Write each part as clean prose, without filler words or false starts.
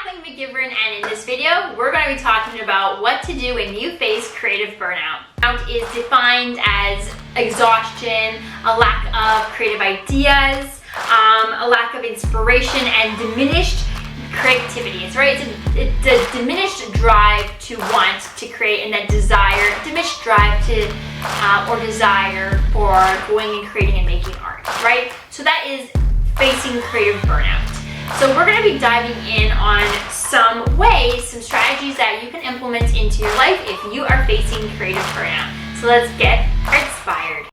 Kathleen McGivern, and in this video, we're going to be talking about what to do when you face creative burnout. Burnout is defined as exhaustion, a lack of creative ideas, a lack of inspiration, and diminished creativity. It's a diminished drive to want to create, and that diminished drive to or desire for going and creating and making art, right? So that is facing creative burnout. So we're going to be diving in on some ways, some strategies that you can implement into your life if you are facing creative burnout. So let's get inspired.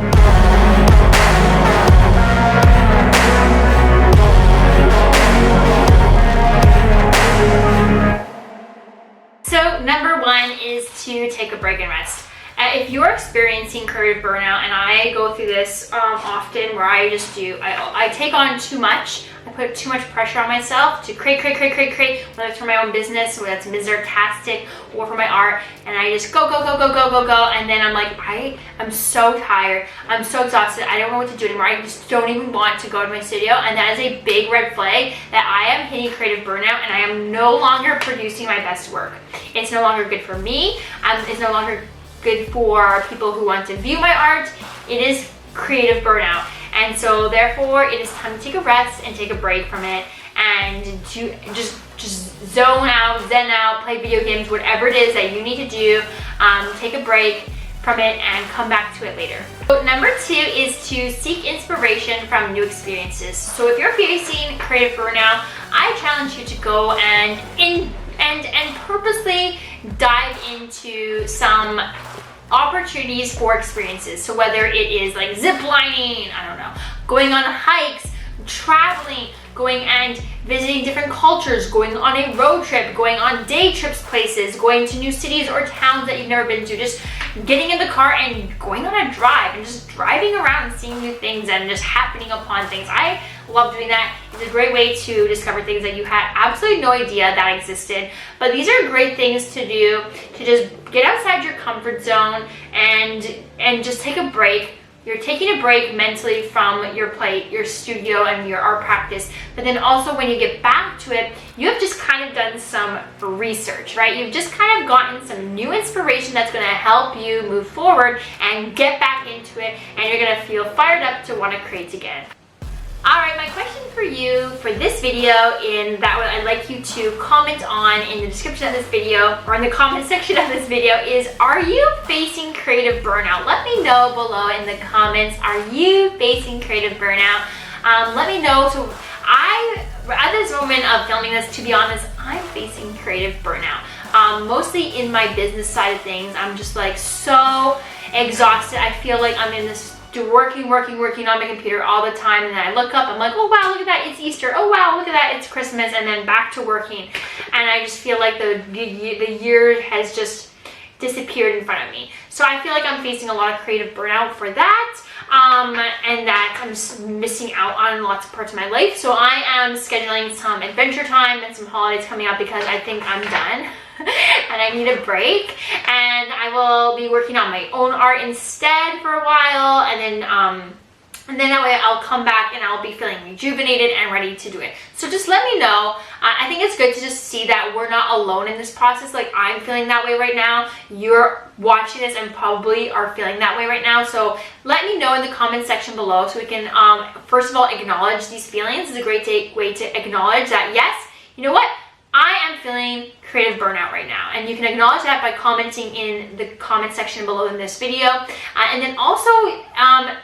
So number one is to take a break and rest. If you're experiencing creative burnout, and I go through this often, where I take on too much. I put too much pressure on myself to create, whether it's for my own business, whether it's Mizertastic, or for my art, and I just go, and then I'm like, I am so tired, I'm so exhausted, I don't know what to do anymore, I just don't even want to go to my studio, and that is a big red flag that I am hitting creative burnout, and I am no longer producing my best work. It's no longer good for me, it's no longer good for people who want to view my art. It is creative burnout. And so therefore it is time to take a rest and take a break from it, and to just zone out, zen out, play video games, whatever it is that you need to do. Take a break from it and come back to it later. So number two is to seek inspiration from new experiences. So if you're facing creative burnout, I challenge you to go and purposely dive into some opportunities for experiences. So whether it is like zip lining, I don't know, going on hikes, traveling, going and visiting different cultures, going on a road trip, going on day trips places, going to new cities or towns that you've never been to, just getting in the car and going on a drive and just driving around and seeing new things and just happening upon things. I love doing that. It's a great way to discover things that you had absolutely no idea that existed. But these are great things to do, to just get outside your comfort zone and just take a break. You're taking a break mentally from your plate, your studio, and your art practice. But then also when you get back to it, you have just kind of done some research, right? You've just kind of gotten some new inspiration that's going to help you move forward and get back into it, and you're going to feel fired up to want to create again. Alright, my question for you for this video, that what I'd like you to comment on in the description of this video, or in the comment section of this video, is, are you facing creative burnout? Let me know below in the comments, are you facing creative burnout? Let me know. So at this moment of filming this, to be honest, I'm facing creative burnout. Mostly in my business side of things. I'm just like so exhausted. I feel like I'm in this working on my computer all the time, and then I look up, I'm like, oh wow, look at that, it's Easter, oh wow, look at that, it's Christmas, and then back to working, and I just feel like the year has just disappeared in front of me. So I feel like I'm facing a lot of creative burnout for that, and that I'm just missing out on lots of parts of my life. So I am scheduling some adventure time and some holidays coming up because I think I'm done and I need a break, and I will be working on my own art instead for a while, and then that way I'll come back and I'll be feeling rejuvenated and ready to do it. So just let me know. I think it's good to just see that we're not alone in this process. Like, I'm feeling that way right now. You're watching this and probably are feeling that way right now. So let me know in the comment section below, so we can first of all acknowledge these feelings. It's a great way to acknowledge that, yes, you know what? I am feeling creative burnout right now, and you can acknowledge that by commenting in the comment section below in this video, and then also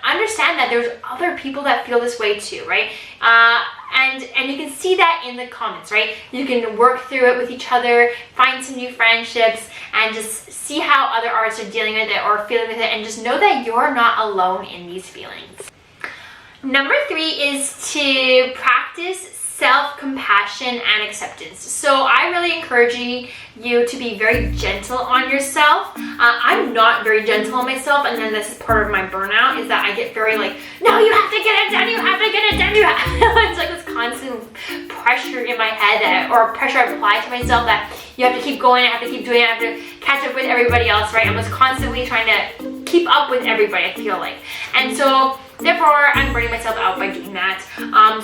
understand that there's other people that feel this way too, right? And you can see that in the comments, right? You can work through it with each other, find some new friendships, and just see how other artists are dealing with it or feeling with it, and just know that you're not alone in these feelings. Number three is to practice self-compassion and acceptance. So I really encourage you to be very gentle on yourself. I'm not very gentle on myself, and then this is part of my burnout, is that I get very like, no, you have to get it done, you have to get it done, it's like this constant pressure in my head, or pressure I apply to myself, that you have to keep going, I have to keep doing it, I have to catch up with everybody else, right? I'm just constantly trying to keep up with everybody, I feel like. And so therefore, I'm burning myself out by doing that.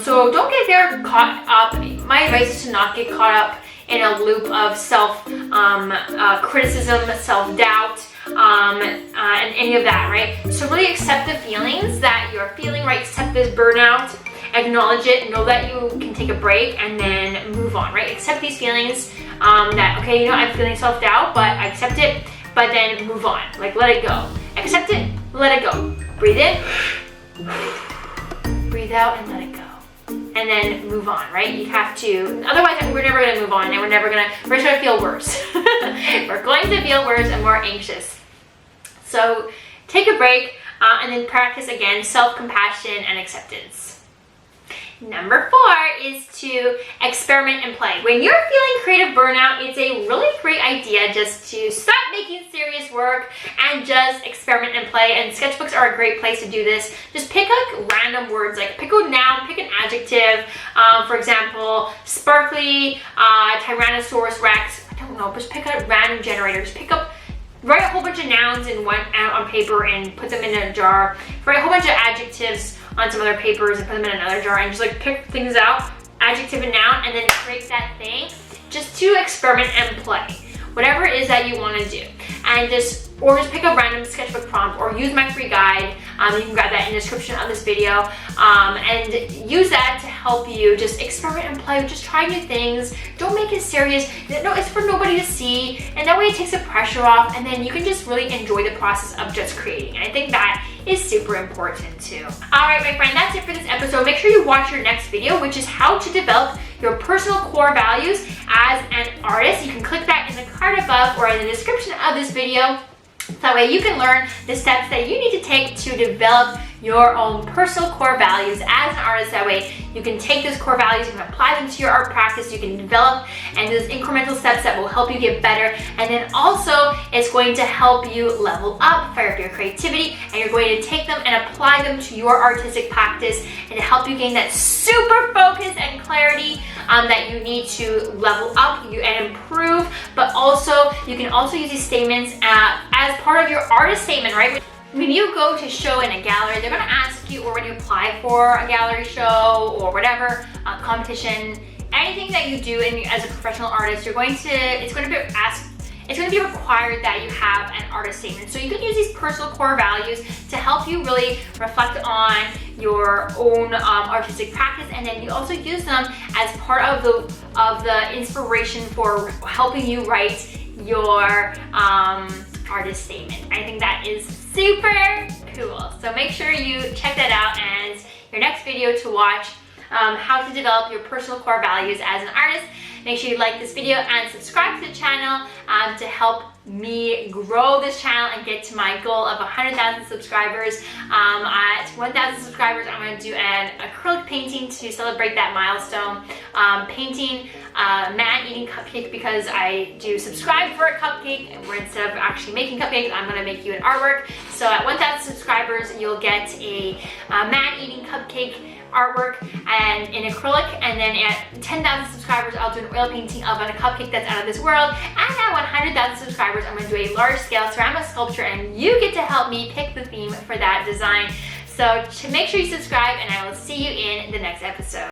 So don't get there caught up. My advice is to not get caught up in a loop of self-criticism, self-doubt, and any of that, right? So really accept the feelings that you're feeling, right? Accept this burnout, acknowledge it, know that you can take a break and then move on, right? Accept these feelings that, okay, you know, I'm feeling self-doubt, but I accept it, but then move on. Like, let it go. Accept it, let it go. Breathe in, breathe out, and let it go. And then move on, right? You have to, otherwise we're never gonna move on and we're just gonna feel worse. We're going to feel worse and more anxious. So take a break and then practice again self-compassion and acceptance. Number 4 is to experiment and play. When you're feeling creative burnout, it's a really great idea just to stop making serious work and just experiment and play. And sketchbooks are a great place to do this. Just pick like random words, like pick a noun, pick an adjective. For example, sparkly, Tyrannosaurus Rex. I don't know, just pick a random generator. Just write a whole bunch of nouns on paper and put them in a jar. Write a whole bunch of adjectives on some other papers and put them in another jar, and just like pick things out, adjective and noun, and then create that thing just to experiment and play. Whatever it is that you want to do. And just pick a random sketchbook prompt or use my free guide. You can grab that in the description of this video, and use that to help you just experiment and play. Just try new things. Don't make it serious. No, it's for nobody to see, and that way it takes the pressure off, and then you can just really enjoy the process of just creating. And I think that is super important too. All right, my friend, that's it for this episode. Make sure you watch your next video, which is how to develop your personal core values as an artist. You can click that in the card above or in the description of this video. That way you can learn the steps that you need to take to develop your own personal core values as an artist. That way you can take those core values, you can apply them to your art practice, you can develop, and those incremental steps that will help you get better. And then also it's going to help you level up, fire up your creativity, and you're going to take them and apply them to your artistic practice and to help you gain that super focus and clarity that you need to level up and improve. But also you can also use these statements as part of your artist statement, right? When you go to show in a gallery, they're going to ask you, or when you apply for a gallery show or whatever, competition, anything that you do as a professional artist, it's going to be required that you have an artist statement. So you can use these personal core values to help you really reflect on your own artistic practice, and then you also use them as part of the inspiration for helping you write your artist statement. I think that is super cool. So make sure you check that out as your next video to watch, how to develop your personal core values as an artist. Make sure you like this video and subscribe to the channel to help me grow this channel and get to my goal of 100,000 subscribers. At 1,000 subscribers, I'm going to do an acrylic painting to celebrate that milestone. Painting man-eating cupcake, because I do subscribe for a cupcake, where instead of actually making cupcakes, I'm going to make you an artwork. So at 1,000 subscribers, you'll get a man-eating cupcake artwork and in acrylic, and then at 10,000 subscribers I'll do an oil painting of a cupcake that's out of this world, and at 100,000 subscribers I'm going to do a large scale ceramic sculpture, and you get to help me pick the theme for that design. So to make sure you subscribe, and I will see you in the next episode.